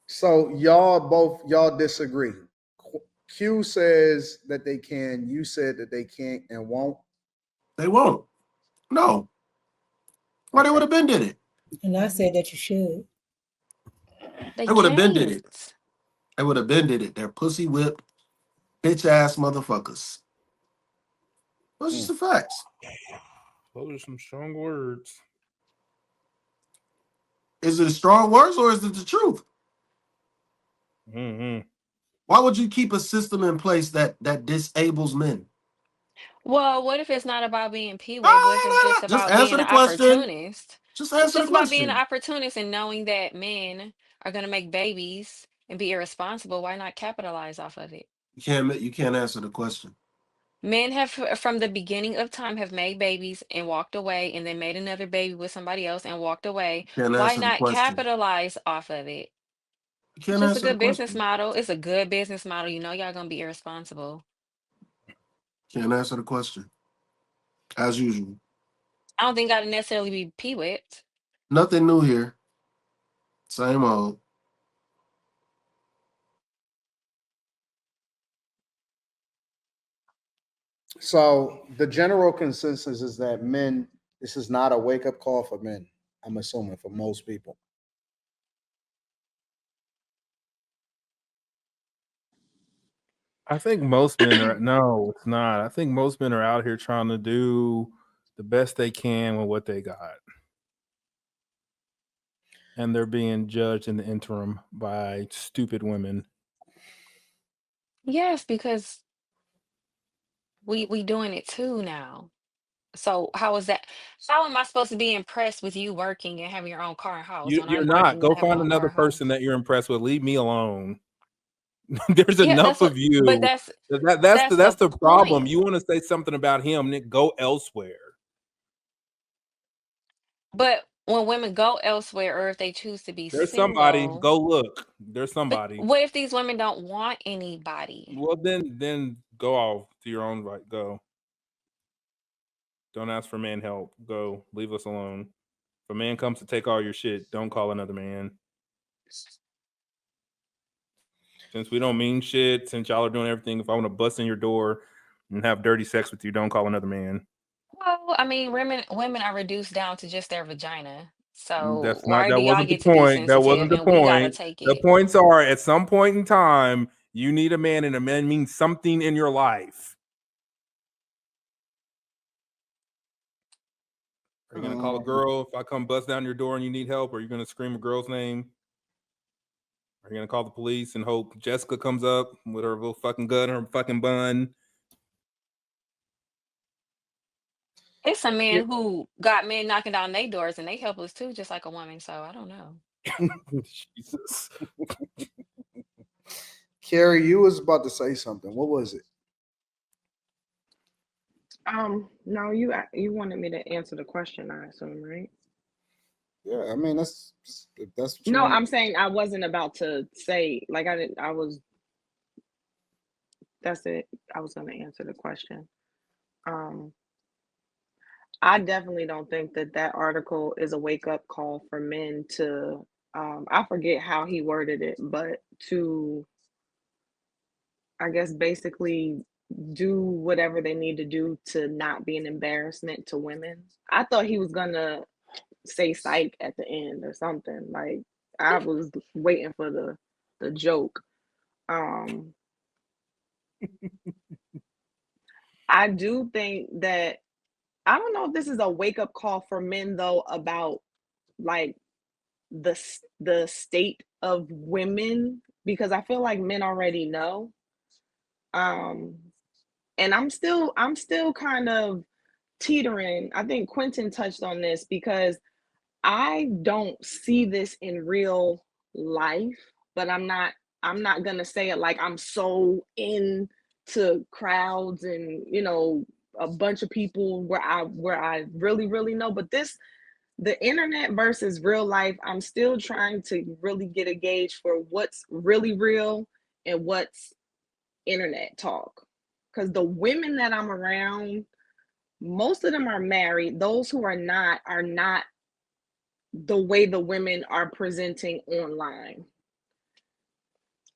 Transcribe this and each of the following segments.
So y'all disagree. Q says that they can. You said that they can't and won't. They won't. No. Why they would Okay. have been did it? And I said that you should. They They would have been did it. can't. They would have been did it. They're pussy whipped, bitch ass motherfuckers. Those are just Mm. the facts. Those are some strong words. Is it strong words or is it the truth? Mm-hmm. Why would you keep a system in place that disables men? Well, what if it's not about being P-Web? What if it's just Ah, just about answer being the an question. opportunist? Just It's answer the just about being an question. opportunist and knowing that men are going to make babies and be irresponsible. Why not capitalize off of it? You can't answer the question. Men have, from the beginning of time, have made babies and walked away, and then made another baby with somebody else and walked away. You can't Why answer the not question. capitalize off of it? You It's can't just a answer the good business question. model. It's a good business model. You know, y'all gonna be irresponsible. Can't answer the question. As usual. I don't think gotta necessarily be P-Whipped. Nothing new here. Same old. So the general consensus is that men. This is not a wake up call for men. I'm assuming for most people. I think most men are no, it's not. I think most men are out here trying to do the best they can with what they got. And they're being judged in the interim by stupid women. Yes, because we doing it too now. So how is that? How am I supposed to be impressed with you working and having your own car and house when You're I'm not. working and Go I have my find own car another and person house? that you're impressed with. Leave me alone. There's Yeah, enough of but you. that's the That's the problem. point. You want to say something about him, then go elsewhere. But when women go elsewhere or if they choose to be There's somebody. single, Go look. There's but somebody. what if these women don't want anybody? Well, then go off to your own right. Go. Don't ask for man help. Go. Leave us alone. If a man comes to take all your shit, don't call another man. Since we don't mean shit, since y'all are doing everything, if I want to bust in your door and have dirty sex with you, don't call another man. Well, I mean, women are reduced down to just their vagina. So That's not. why That do y'all wasn't the get to be point. That sensitive wasn't the and we gotta point. take The it? points are at some point in time you need a man, and a man means something in your life. Are you gonna call a Um, girl if I come bust down your door and you need help? Or are you gonna scream a girl's name? Are you gonna call the police and hope Jessica comes up with her little fucking gun, her fucking bun? It's some yeah, men who got men knocking down their doors and they helpless too, just like a woman. So I don't know. Jesus. Carrie, you was about to say something. What was it? No, you wanted me to answer the question, I assume, right? Yeah, I mean that's if that's what you No, want. I'm saying I wasn't about to say like I didn't. I was. That's it. I was going to answer the question. Um, I definitely don't think that that article is a wake up call for men to. I forget how he worded it, but to, I guess, basically do whatever they need to do to not be an embarrassment to women. I thought he was gonna say psych at the end or something. Like I was waiting for the joke. Um, I do think that I don't know if this is a wake up call for men though about like the state of women because I feel like men already know. Um, and I'm still kind of teetering. I think Quentin touched on this because I don't see this in real life, but I'm not gonna say it like I'm so into crowds and a bunch of people where I really really know. But this the internet versus real life, I'm still trying to really get a gauge for what's really real and what's internet talk. Because the women that I'm around, most of them are married. Those who are not the way the women are presenting online.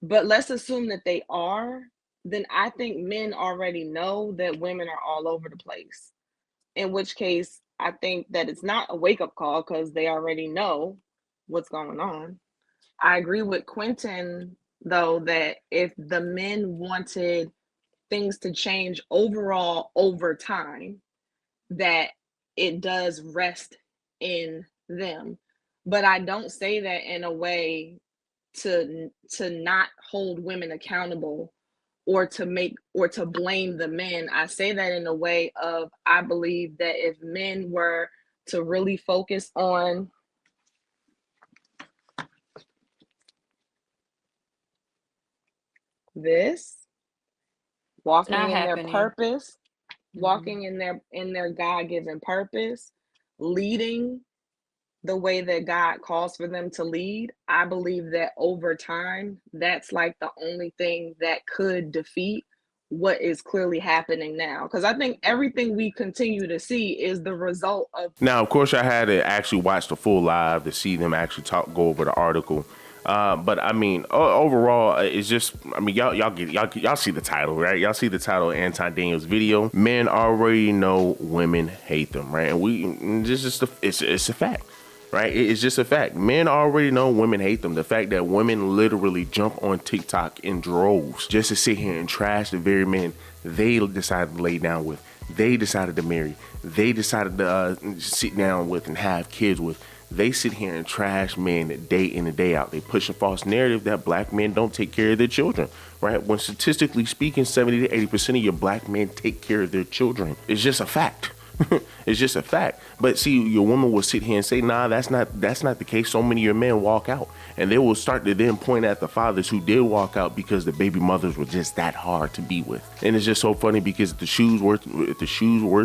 but let's assume that they are, then I think men already know that women are all over the place. In which case, I think that it's not a wake up call because they already know what's going on. I agree with Quentin, though, that if the men wanted things to change overall over time, that it does rest in them. But I don't say that in a way to not hold women accountable or to blame the men. I say that in a way of, I believe that if men were to really focus on this, walking Not in their happening. purpose, Mhm. walking in their God-given purpose, leading the way that God calls for them to lead, I believe that over time, that's like the only thing that could defeat what is clearly happening now. Because I think everything we continue to see is the result of. Now, of course, I had to actually watch the full live to see them actually go over the article. But I mean, overall, it's just, I mean, y'all see the title, right? Y'all see the title of Anton Daniels' video. Men already know women hate them, right? And this is it's a fact, right? It's just a fact. Men already know women hate them. The fact that women literally jump on TikTok in droves just to sit here and trash the very men they decided to lay down with, they decided to marry, they decided to sit down with and have kids with. They sit here and trash men day in and day out. They push a false narrative that black men don't take care of their children, right? When statistically speaking, 70 to 80% of your black men take care of their children. It's just a fact. It's just a fact. But see, your woman will sit here and say, nah, that's not the case. So many of your men walk out. And they will start to then point at the fathers who did walk out because the baby mothers were just that hard to be with. And it's just so funny because if the shoes were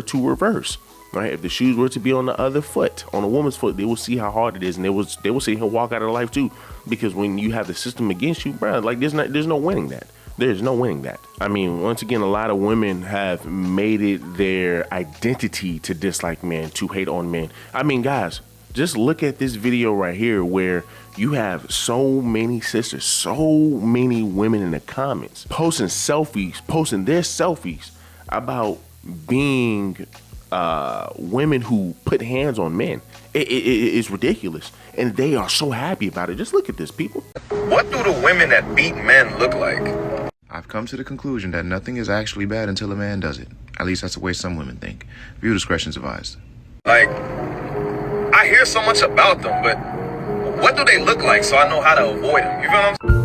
to reverse, right? If the shoes were to be on the other foot, on a woman's foot, they will see how hard it is, and they will sit here and walk out of life too. Because when you have the system against you, bro, like there's no winning that. There's no winning that. I mean, once again, a lot of women have made it their identity to dislike men, to hate on men. I mean, guys, just look at this video right here where you have so many sisters, so many women in the comments posting their selfies about being women who put hands on men. It's ridiculous. And they are so happy about it. Just look at this, people. What do the women that beat men look like? I've come to the conclusion that nothing is actually bad until a man does it. At least that's the way some women think. Viewer discretion is advised. Like, I hear so much about them, but what do they look like so I know how to avoid them? You feel what I'm saying?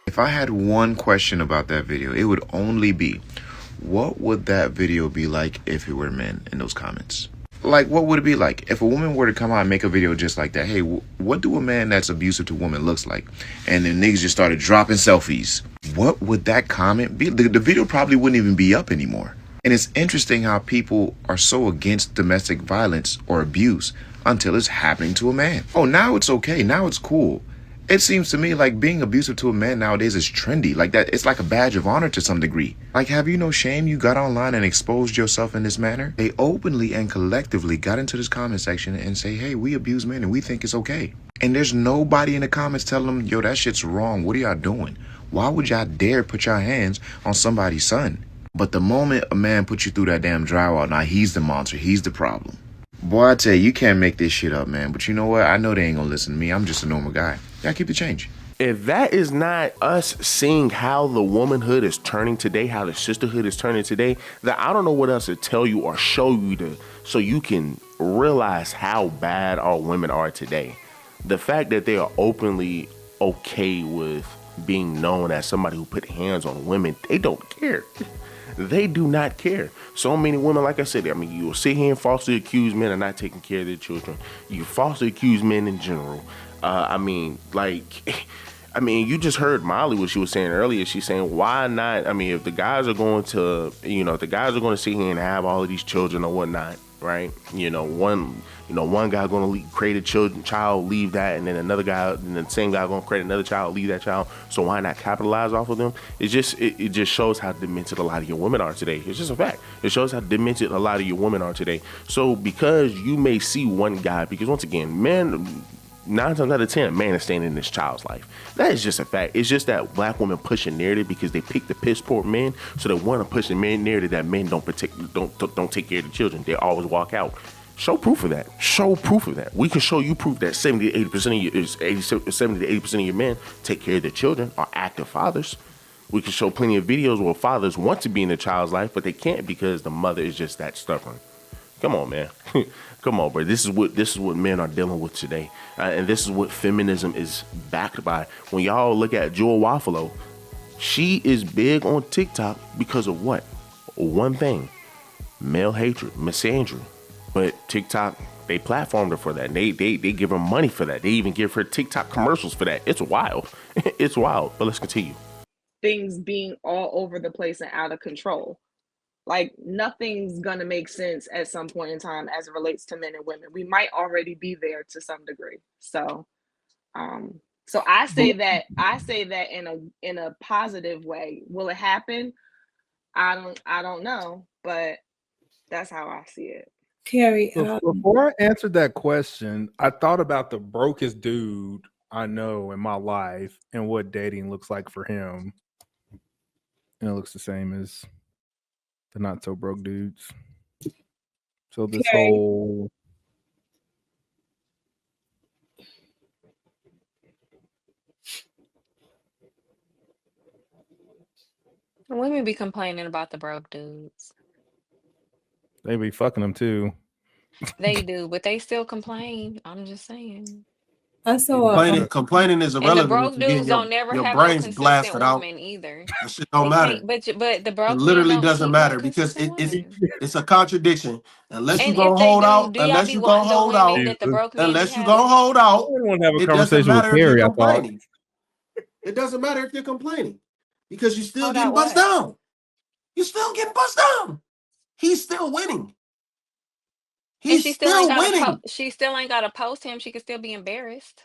If I had one question about that video, it would only be, what would that video be like if it were men in those comments? Like, what would it be like if a woman were to come out and make a video just like that? Hey, what do a man that's abusive to women looks like? And then niggas just started dropping selfies. What would that comment be? The video probably wouldn't even be up anymore. And it's interesting how people are so against domestic violence or abuse until it's happening to a man. Oh, now it's okay. Now it's cool. It seems to me like being abusive to a man nowadays is trendy. Like that, it's like a badge of honor to some degree. Like, have you no shame you got online and exposed yourself in this manner? They openly and collectively got into this comment section and say, hey, we abuse men and we think it's okay. And there's nobody in the comments telling them, yo, that shit's wrong. What are y'all doing? Why would y'all dare put your hands on somebody's son? But the moment a man puts you through that damn drywall, now he's the monster. He's the problem. Boy, I tell you, you can't make this shit up, man. But you know what? I know they ain't gonna listen to me. I'm just a normal guy. Y'all keep the change. If that is not us seeing how the womanhood is turning today, how the sisterhood is turning today, then I don't know what else to tell you or show you so you can realize how bad our women are today. The fact that they are openly okay with being known as somebody who put hands on women, they don't care. They do not care. So many women, like I said, I mean, you will sit here and falsely accuse men of not taking care of their children. You falsely accuse men in general. I mean, like, I mean, you just heard Molly what she was saying earlier. She's saying, why not? I mean, if the guys are going to, if the guys are going to sit here and have all of these children or whatnot, right? One guy going to create a child, leave that, and then another guy, and then the same guy going to create another child, leave that child. So why not capitalize off of them? It just shows how demented a lot of your women are today. It's just a fact. It shows how demented a lot of your women are today. So because you may see one guy, because once again, men, 9 times out of 10, a man is staying in this child's life. That is just a fact. It's just that black women push a narrative because they pick the piss poor men, so they want to push the man narrative that men don't take care of the children. They always walk out. Show proof of that. Show proof of that. We can show you proof that 70 to 80% of your men take care of their children, are active fathers. We can show plenty of videos where fathers want to be in the child's life, but they can't because the mother is just that stubborn. Come on, man. Come on, bro. This is what men are dealing with today, and this is what feminism is backed by. When y'all look at Jewel Waffalo, she is big on TikTok because of what? One thing: male hatred, misandry. But TikTok, they platformed her for that. They give her money for that. They even give her TikTok commercials for that. It's wild. It's wild. But let's continue. Things being all over the place and out of control. Like, nothing's gonna make sense at some point in time as it relates to men and women. We might already be there to some degree. So I say that in a positive way. Will it happen? I don't know, but that's how I see it. Carrie, Before I answered that question, I thought about the brokest dude I know in my life and what dating looks like for him. And it looks the same as the not so broke dudes. So this Carrie. whole Women be complaining about the broke dudes. they be fucking them too. They do, but they still complain. I'm just saying. I saw Complaining is And the irrelevant if broke you're getting dudes don't never your have no brains consistent blasted out. woman either. That shit don't They matter. can't, but the It broke men literally don't doesn't keep no matter because consistent woman. it's a contradiction. Unless you And if gonna they hold do, out, do y'all be wanting the women that the broke men be unless you gonna having? hold I out, wouldn't want to have a it doesn't conversation with matter if you're Carrie, I thought. complaining. It doesn't matter if you're complaining because you're still Hold getting out bust what? down. You're still getting bust down. He's still winning. And He's she still ain't still got to winning. she still ain't got to post him. She could still be embarrassed.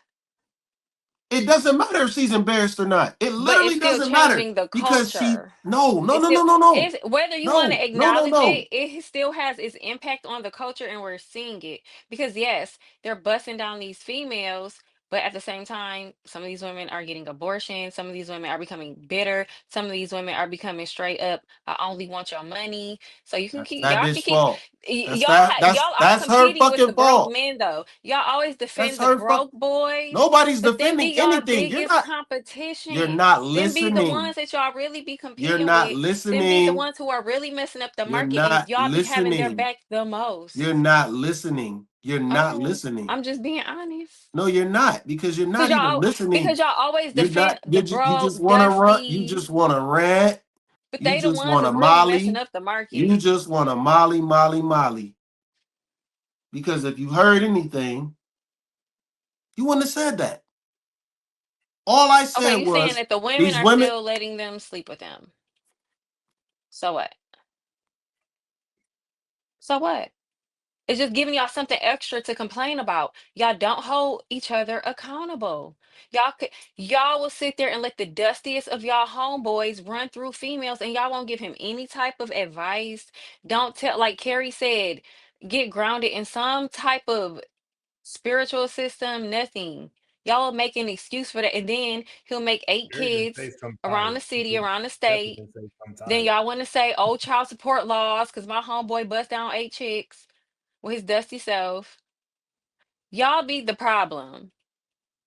It doesn't matter if she's embarrassed or not. It But it's literally still doesn't matter changing the because she culture. no no It's no still no no no it's whether you want no to no no acknowledge no. it, it still has its impact on the culture and we're seeing it. Because yes, they're busting down these females, but at the same time, some of these women are getting abortions, some of these women are becoming bitter, some of these women are becoming straight up, I only want your money. So you can That's keep that y'all bitch can keep fault. y'all are That's her competing with the fucking broke fault. men though. Y'all always That's defend the her fuck. broke boys, Nobody's but them be defending y'all anything. biggest You're competition. not Them be the listening. ones that y'all really be You're competing not with. Them be the listening. ones who are really messing up the You're market, and not y'all be having their listening. back the You're most. not listening. You're All not right, listening. I'm just being honest. No, you're not because you're Cause not even y'all, listening. because y'all always You're defend not. the You broke, just want to run. You dusty, just want to rant. but You they the just ones want to that's really messing molly. up the You market. just want to molly. Because if you heard anything, you wouldn't have said that. All I Okay, said you saying was that the women these are women. still letting them sleep with them. So what? So what? It's just giving y'all something extra to complain about. Y'all don't hold each other accountable. Y'all will sit there and let the dustiest of y'all homeboys run through females and y'all won't give him any type of advice. Don't tell, like Carrie said, get grounded in some type of spiritual system, nothing. Y'all will make an excuse for that. And then he'll make 8 Jerry didn't kids say some around type. the city, He around the definitely state. didn't say some Then type. y'all want to say, oh, child support laws, because my homeboy bust down 8 chicks with his dusty self. Y'all be the problem.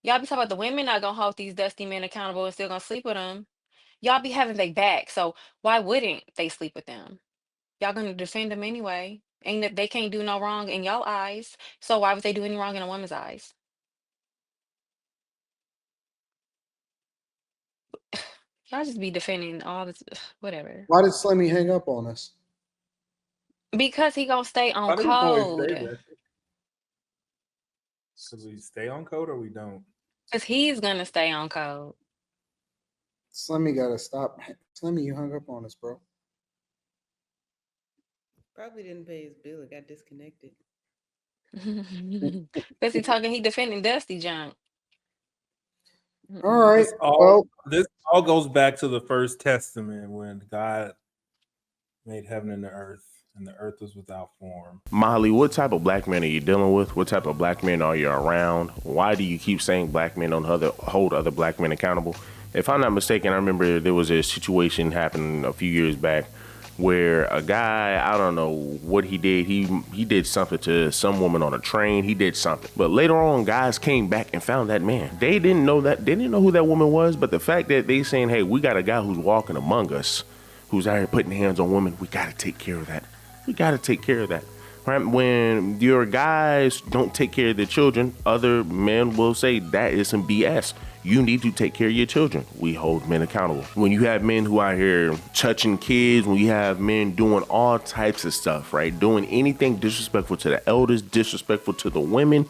Y'all be talking about the women not gonna hold these dusty men accountable and still gonna sleep with them. Y'all be having their back, so why wouldn't they sleep with them? Y'all gonna defend them anyway. Ain't that they can't do no wrong in y'all eyes, so why would they do any wrong in a woman's eyes? Y'all just be defending all this, whatever. Why did Slimmy hang up on us? Because he gonna stay on Why do we always say code. that? Should we stay on code or we don't? Because he's gonna stay on code. Slimmy gotta stop. Slimmy, you hung up on us, bro. Probably didn't pay his bill. It got disconnected. Because he defending Dusty junk. All right. Well, This all goes back to the first testament when God made heaven and the earth was without form. Molly, what type of black men are you dealing with? What type of black men are you around? Why do you keep saying black men don't hold other black men accountable? If I'm not mistaken, I remember there was a situation happening a few years back where a guy, I don't know what he did. He did something to some woman on a train. He did something. But later on, guys came back and found that man. They didn't know who that woman was. But the fact that they saying, hey, we got a guy who's walking among us, who's out here putting hands on women, we got to take care of that. We got to take care of that. Right? When your guys don't take care of their children, other men will say that is some BS. You need to take care of your children. We hold men accountable. When you have men who are here touching kids, when you have men doing all types of stuff, right? Doing anything disrespectful to the elders, disrespectful to the women,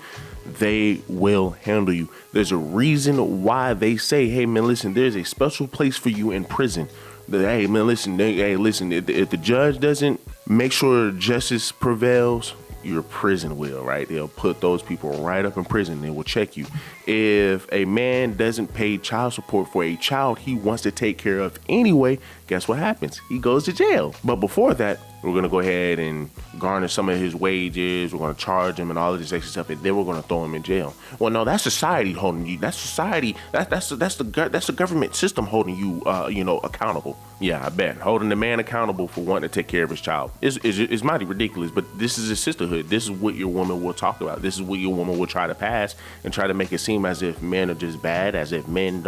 they will handle you. There's a reason why they say, hey man, listen, there's a special place for you in prison. Hey man, listen, if the judge doesn't make sure justice prevails, your prison will, right? They'll put those people right up in prison. They will check you. If a man doesn't pay child support for a child he wants to take care of anyway, guess what happens? He goes to jail. But before that, we're going to go ahead and garnish some of his wages. We're going to charge him and all of this extra stuff, and then we're going to throw him in jail. Well, no, that's society holding you. That's society. That's the government system holding you, accountable. Yeah, I bet holding the man accountable for wanting to take care of his child is mighty ridiculous. But this is a sisterhood. This is what your woman will talk about. This is what your woman will try to pass and try to make it seem as if men are just bad, as if men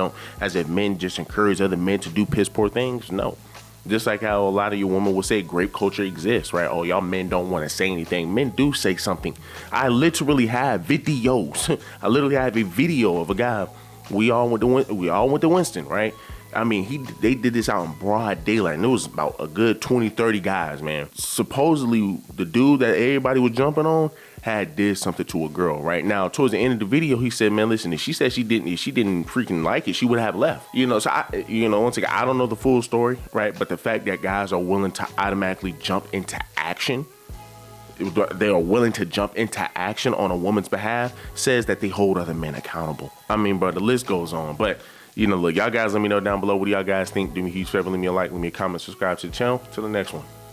just encourage other men to do piss poor things. No. Just like how a lot of you women will say grape culture exists, right? Oh, y'all men don't want to say anything. Men do say something. I literally have videos. I literally have a video of a guy. We all went to Winston, right? I mean, they did this out in broad daylight, and it was about a good 20, 30 guys, man. Supposedly, the dude that everybody was jumping on did something to a girl. Right now, towards the end of the video, he said, "Man, listen, if she said she didn't freaking like it, she would have left." So once again, I don't know the full story, right? But the fact that guys are willing to automatically jump into action. They are willing to jump into action on a woman's behalf says that they hold other men accountable. I mean, bro, the list goes on, but. Look, y'all guys let me know down below what do y'all guys think. Do me a huge favor, leave me a like, leave me a comment, subscribe to the channel. Till the next one.